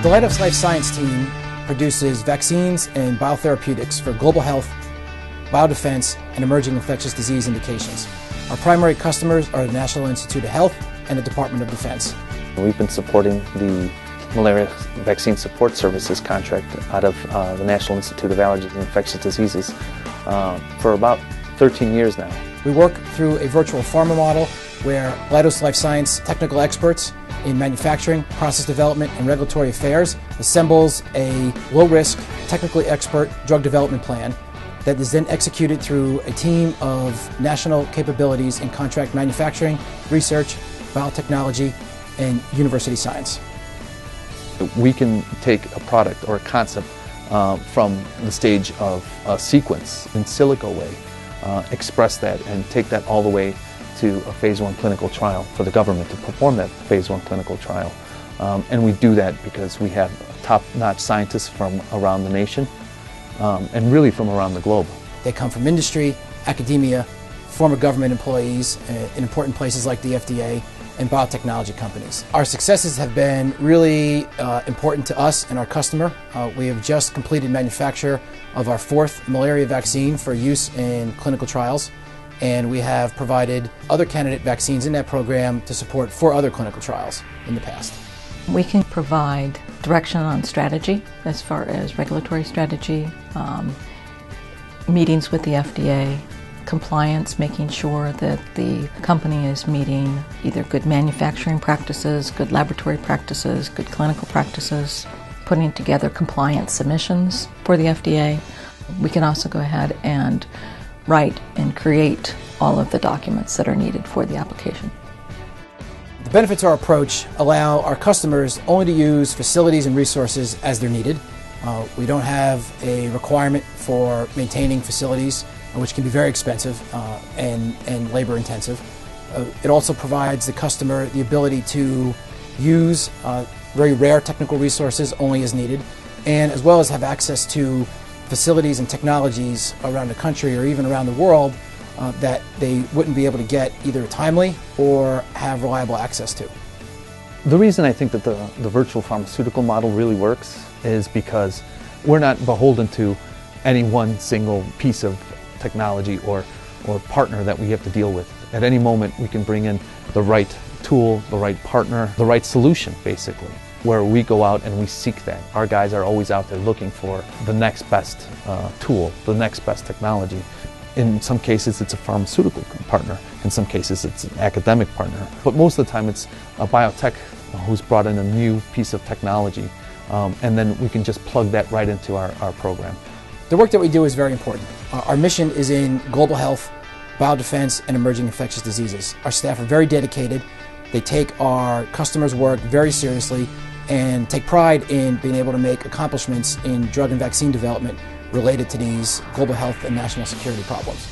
The Leidos Life Science team produces vaccines and biotherapeutics for global health, biodefense, and emerging infectious disease indications. Our primary customers are the National Institute of Health and the Department of Defense. We've been supporting the Malaria Vaccine Support Services contract out of the National Institute of Allergies and Infectious Diseases for about 13 years now. We work through a virtual pharma model where Leidos Life Science technical experts in manufacturing, process development, and regulatory affairs assembles a low-risk, technically expert drug development plan that is then executed through a team of national capabilities in contract manufacturing, research, biotechnology, and university science. We can take a product or a concept from the stage of a sequence in silico way, express that and take that all the way to a phase 1 clinical trial for the government to perform that phase 1 clinical trial. And we do that because we have top-notch scientists from around the nation and really from around the globe. They come from industry, academia, former government employees in important places like the FDA, and biotechnology companies. Our successes have been really important to us and our customer. We have just completed manufacture of our 4th malaria vaccine for use in clinical trials, and we have provided other candidate vaccines in that program to support 4 other clinical trials in the past. We can provide direction on strategy as far as regulatory strategy, meetings with the FDA, compliance, making sure that the company is meeting either good manufacturing practices, good laboratory practices, good clinical practices, putting together compliance submissions for the FDA. We can also go ahead and write and create all of the documents that are needed for the application. The benefits of our approach allow our customers only to use facilities and resources as they're needed. We don't have a requirement for maintaining facilities, which can be very expensive and labor intensive. It also provides the customer the ability to use very rare technical resources only as needed, and as well as have access to facilities and technologies around the country or even around the world that they wouldn't be able to get either timely or have reliable access to. The reason I think that the virtual pharmaceutical model really works is because we're not beholden to any one single piece of technology or partner that we have to deal with. At any moment we can bring in the right tool, the right partner, the right solution basically, where we go out and we seek that. Our guys are always out there looking for the next best tool, the next best technology. In some cases it's a pharmaceutical partner, in some cases it's an academic partner, but most of the time it's a biotech who's brought in a new piece of technology, and then we can just plug that right into our program. The work that we do is very important. Our mission is in global health, biodefense, and emerging infectious diseases. Our staff are very dedicated. They take our customers' work very seriously and take pride in being able to make accomplishments in drug and vaccine development related to these global health and national security problems.